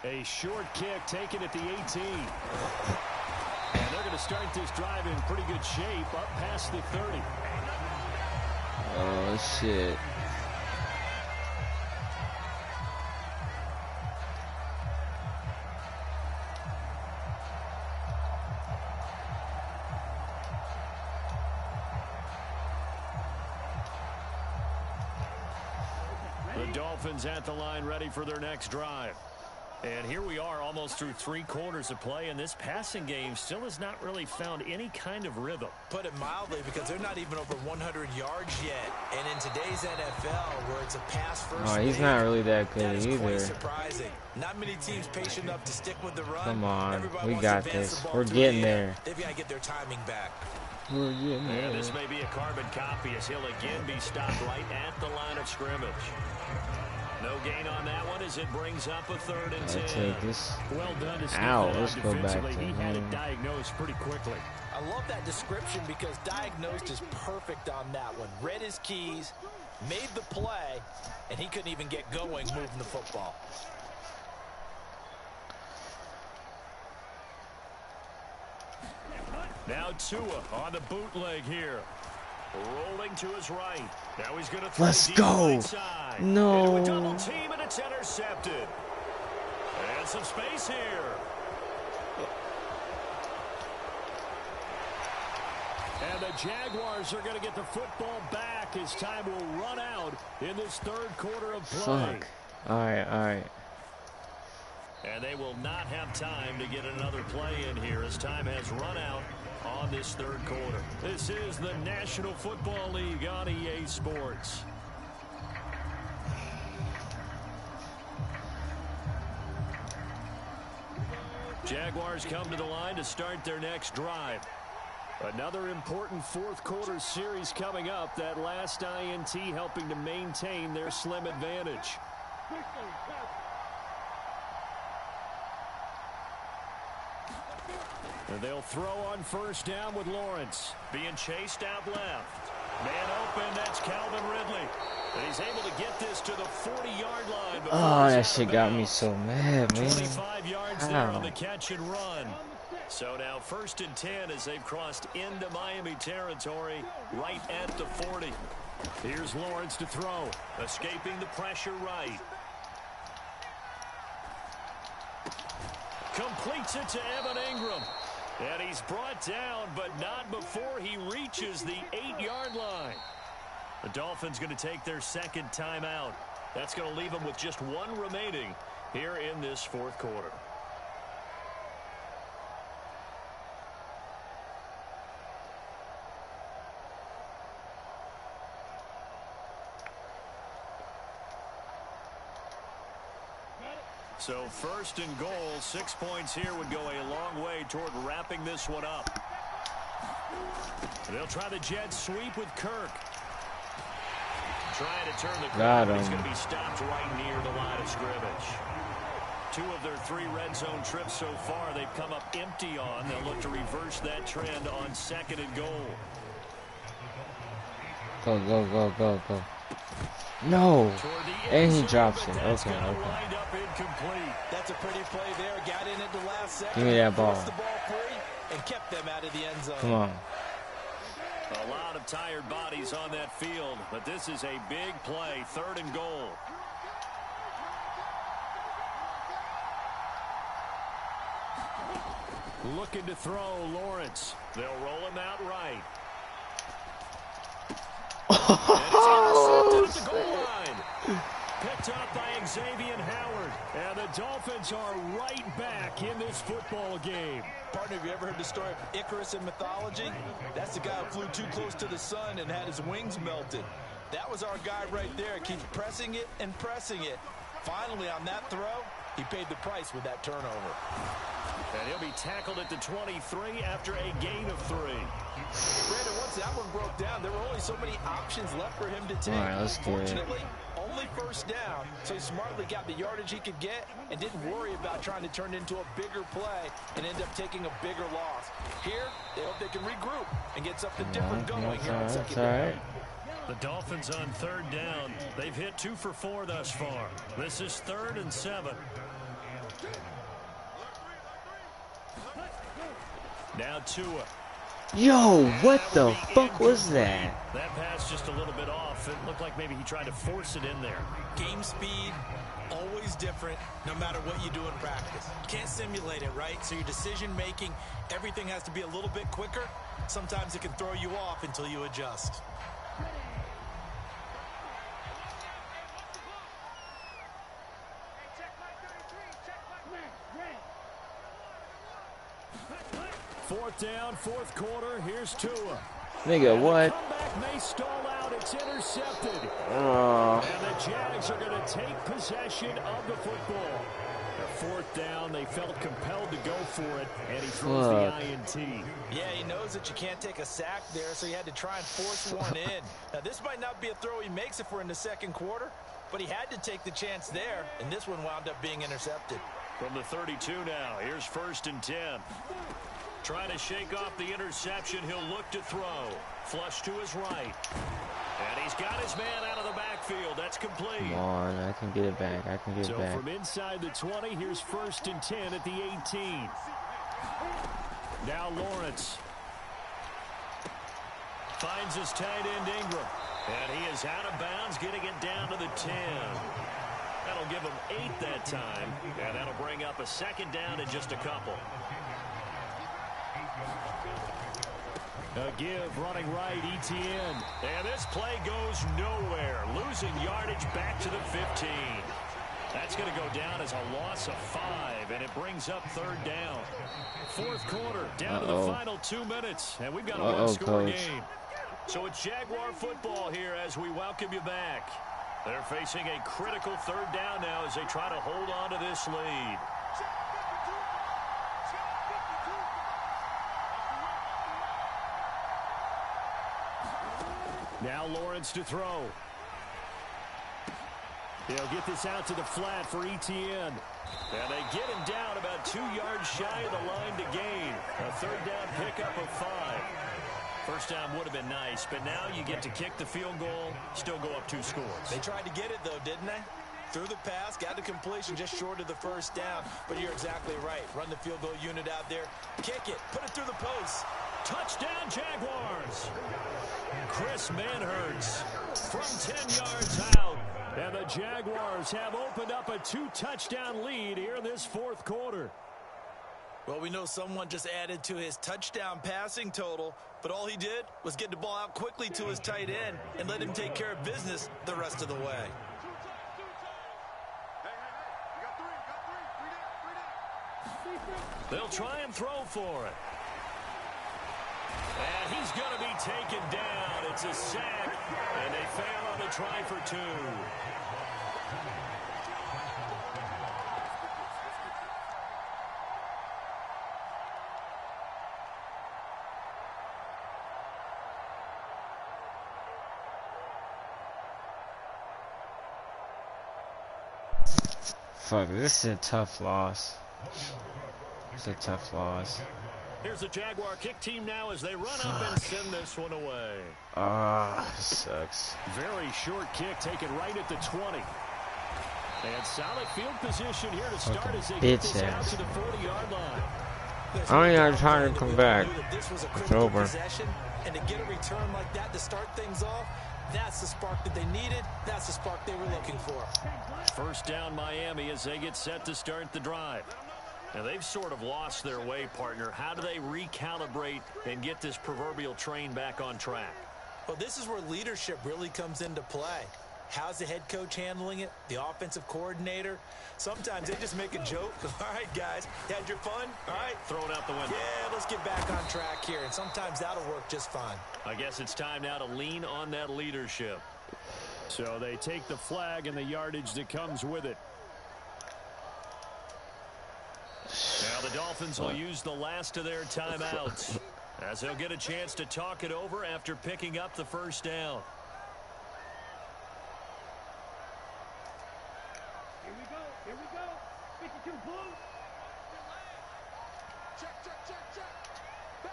A short kick taken at the 18. And they're going to start this drive in pretty good shape up past the 30. Oh, shit. The Dolphins at the line ready for their next drive. And here we are almost through 3 quarters of play, and this passing game still has not really found any kind of rhythm. Put it mildly, because they're not even over 100 yards yet. And in today's NFL, where it's a pass first, oh, he's not really that good either. Quite surprising. Not many teams patient enough to stick with the run. Come on, we got this. We're getting there. They've got to get their timing back. We're getting there. This may be a carbon copy as he'll again be stopped right at the line of scrimmage. No gain on that one as it brings up a 3rd and 10. Take this. Well done to Ow, let's go back to he had him. it diagnosed pretty quickly. I love that description because diagnosed is perfect on that one. Read his keys, made the play, and he couldn't even get going moving the football. Now Tua on the bootleg here. Rolling to his right. Now he's going to throw Let's deep go. right side. No. Into a double team, and it's intercepted. And some space here. And the Jaguars are going to get the football back as time will run out in this 3rd quarter of play. Fuck. All right. And they will not have time to get another play in here as time has run out on this 3rd quarter. This is the National Football League on EA Sports. Jaguars come to the line to start their next drive. Another important 4th quarter series coming up. That last INT helping to maintain their slim advantage. And they'll throw on 1st down with Lawrence. Being chased out left. Man open, that's Calvin Ridley. And he's able to get this to the 40-yard line. Oh, that shit got me so mad, man. 25 yards there on the catch and run. So now 1st and 10 as they've crossed into Miami territory right at the 40. Here's Lawrence to throw. Escaping the pressure right. Completes it to Evan Ingram. And he's brought down, but not before he reaches the 8-yard line. The Dolphins going to take their 2nd timeout. That's going to leave them with just 1 remaining here in this 4th quarter. So 1st and goal, 6 points here would go a long way toward wrapping this one up. They'll try the jet sweep with Kirk. Trying to turn the corner. He's going to be stopped right near the line of scrimmage. 2 of their 3 red zone trips so far, they've come up empty on. They'll look to reverse that trend on 2nd and goal. Go. No. And he drops it. Okay. That's a pretty play there. Got in at the last second. Give me that ball. The ball free and kept them out of the end zone. Come on. A lot of tired bodies on that field, but this is a big play. 3rd and goal. Looking to throw, Lawrence. They'll roll him out right. Oh, and it's intercepted at the goal line. Picked up by Xavier Howard. And the Dolphins are right back in this football game. Partner, have you ever heard the story of Icarus in mythology? That's the guy who flew too close to the sun and had his wings melted. That was our guy right there. Keeps pressing it and pressing it. Finally, on that throw, he paid the price with that turnover. And he'll be tackled at the 23 after a gain of 3. Brandon, once that one broke down, there were only so many options left for him to take. All right, let's get it. Fortunately, only first down, so he smartly got the yardage he could get and didn't worry about trying to turn it into a bigger play and end up taking a bigger loss. Here, they hope they can regroup and get something different going here on second down. The Dolphins on 3rd down. They've hit 2 for 4 thus far. This is 3rd and 7. Now Tua. Yo, what the fuck was that? That pass just a little bit off. It looked like maybe he tried to force it in there. Game speed, always different, no matter what you do in practice. You can't simulate it, right? So your decision making, everything has to be a little bit quicker. Sometimes it can throw you off until you adjust. Fourth down, 4th quarter. Here's Tua. Nigga, what? Comeback may stall out. It's intercepted. Oh. And the Jags are going to take possession of the football. The 4th down, they felt compelled to go for it, and he throws the INT. Yeah, he knows that you can't take a sack there, so he had to try and force one in. Now, this might not be a throw he makes if we're in the 2nd quarter, but he had to take the chance there, and this one wound up being intercepted. From the 32 now, here's 1st and 10. Trying to shake off the interception, he'll look to throw. Flush to his right. And he's got his man out of the backfield. That's complete. Come on, I can get it back. I can get it back. So from inside the 20, here's 1st and 10 at the 18. Now Lawrence. Finds his tight end Ingram. And he is out of bounds, getting it down to the 10. That'll give him 8 that time. And that'll bring up a 2nd down in just a couple. A give running right, Etienne. And this play goes nowhere. Losing yardage back to the 15. That's going to go down as a loss of 5, and it brings up 3rd down. 4th quarter, down to the final 2 minutes, and we've got a one-score game. So it's Jaguar football here as we welcome you back. They're facing a critical 3rd down now as they try to hold on to this lead. Now Lawrence to throw. They'll get this out to the flat for Etienne. And they get him down about 2 yards shy of the line to gain. A 3rd down pickup of 5. First down would have been nice, but now you get to kick the field goal, still go up 2 scores. They tried to get it, though, didn't they? Threw the pass, got the completion just short of the 1st down. But you're exactly right. Run the field goal unit out there. Kick it. Put it through the post. Touchdown, Jaguars. Chris Manhertz from 10 yards out. And the Jaguars have opened up a 2-touchdown lead here in this 4th quarter. Well, we know someone just added to his touchdown passing total, but all he did was get the ball out quickly to his tight end and let him take care of business the rest of the way. They'll try and throw for it. And he's going to be taken down. It's a sack, and they fail on the try for 2. Fuck, this is a tough loss. It's a tough loss. Here's the Jaguar kick team now as they run up and send this one away. Sucks. Very short kick taken right at the 20. And solid field position here to start as they get this out to the 40-yard line. I don't even have time to come back. It's over. And to get a return like that to start things off, that's the spark that they needed. That's the spark they were looking for. First down Miami as they get set to start the drive. Now they've sort of lost their way, partner. How do they recalibrate and get this proverbial train back on track? Well, this is where leadership really comes into play. How's the head coach handling it? The offensive coordinator? Sometimes they just make a joke. All right, guys, you had your fun? All right. Throw it out the window. Yeah, let's get back on track here, and sometimes that'll work just fine. I guess it's time now to lean on that leadership. So they take the flag and the yardage that comes with it. Now the Dolphins will use the last of their timeouts as they'll get a chance to talk it over after picking up the first down. Here we go. 52 blue. Check. Bang,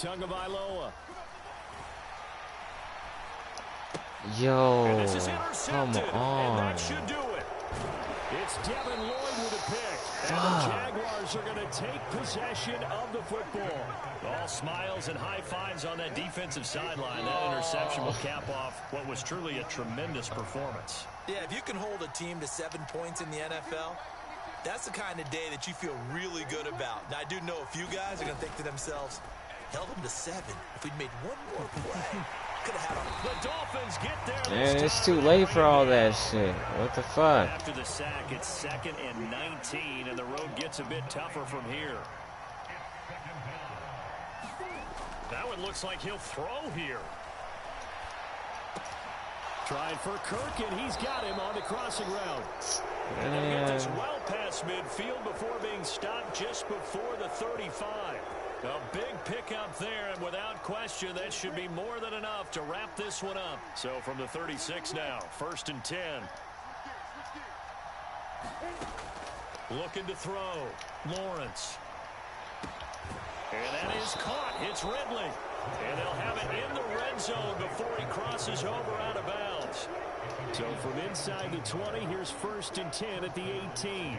bang. Tagovailoa. Yo, And this is come intercepted, on. and that should do it. It's Devin Lloyd with a pick. And the Jaguars are going to take possession of the football. All smiles and high fives on that defensive sideline. That interception will cap off what was truly a tremendous performance. Yeah, if you can hold a team to 7 points in the NFL, that's the kind of day that you feel really good about. Now, I do know a few guys are going to think to themselves, held them to 7. If we'd made one more play, could have had them. The Dolphins get there. Man, it's too late for all that shit. What the fuck? After the sack, it's 2nd and 19, and the road gets a bit tougher from here. That one looks like he'll throw here. Trying for Kirk, and he's got him on the crossing route. And they'll get this well past midfield before being stopped just before the 35. A big pickup there, and without question, that should be more than enough to wrap this one up. So from the 36 now, 1st and 10. Looking to throw. Lawrence. And that is caught. It's Ridley. And they'll have it in the red zone before he crosses over out of bounds. So from inside the 20, here's 1st and 10 at the 18.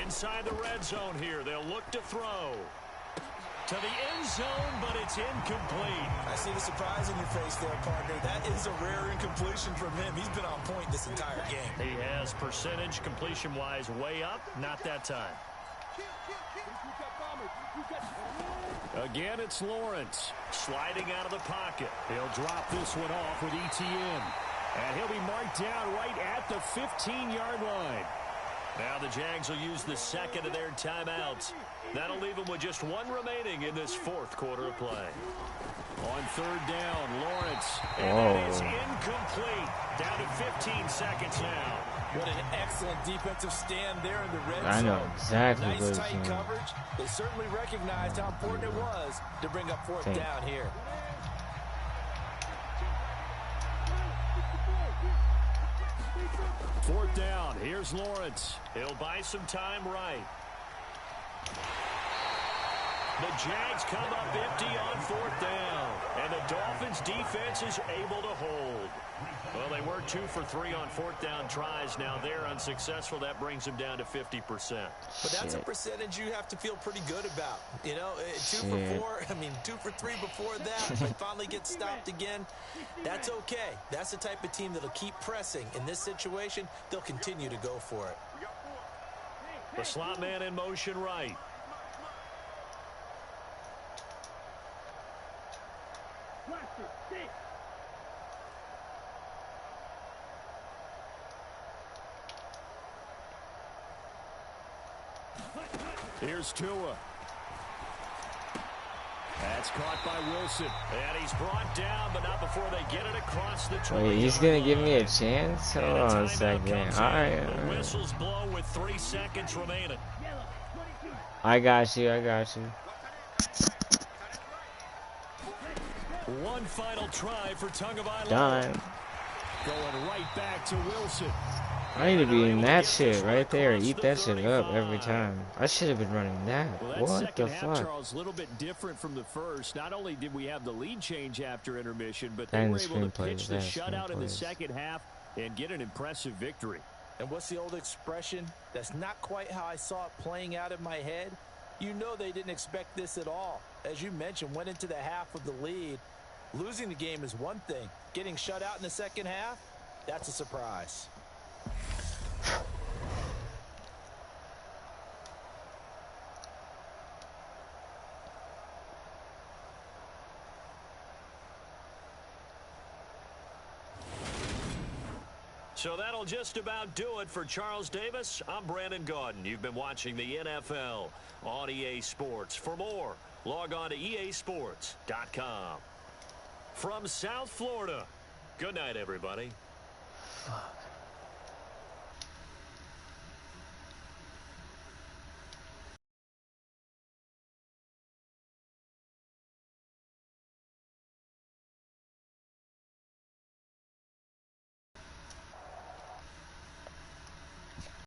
Inside the red zone here, they'll look to throw. To the end zone, but it's incomplete. I see the surprise in your face there, partner. That is a rare incompletion from him. He's been on point this entire game. He has percentage completion-wise way up, not that time. Again, it's Lawrence sliding out of the pocket. He'll drop this one off with ETN. And he'll be marked down right at the 15-yard line. Now the Jags will use the 2nd of their timeouts. That'll leave them with just 1 remaining in this 4th quarter of play. On 3rd down, Lawrence. And that is incomplete. Down to 15 seconds now. What an excellent defensive stand there in the red zone. I know exactly what nice he's tight doing. coverage. They certainly recognized how important it was to bring up 4th down here. Fourth down. Here's Lawrence. He'll buy some time right. The Jags come up empty on 4th down. And the Dolphins defense is able to hold. Well, they were 2 for 3 on 4th down tries. Now they're unsuccessful. That brings them down to 50%. But that's a percentage you have to feel pretty good about. You know, 2 for 4. I mean, 2 for 3 before that. They finally get stopped again. That's okay. That's the type of team that'll keep pressing. In this situation, they'll continue to go for it. The slot man in motion right. Here's Tua. That's caught by Wilson. And he's brought down, but not before they get it across the 20. Wait, he's gonna give me a chance? Hold on a second. Alright. The whistles blow with 3 seconds remaining. I got you. One final try for Tagovailoa. Done. Going right back to Wilson. I need to be in that shit right there. Eat that shit up every time. I should have been running that. Well, that What the second half, fuck? Charles, a little bit different from the first. Not only did we have the lead change after intermission, but they And were the able to screenplays, pitch the and shutout in the screenplays. second half and get an impressive victory. And what's the old expression? That's not quite how I saw it playing out in my head. You know they didn't expect this at all. As you mentioned, went into the half with the lead. Losing the game is one thing. Getting shut out in the second half, that's a surprise. So that'll just about do it for Charles Davis. I'm Brandon Gaudin. You've been watching the NFL on EA Sports. For more, log on to easports.com. From South Florida, good night, everybody.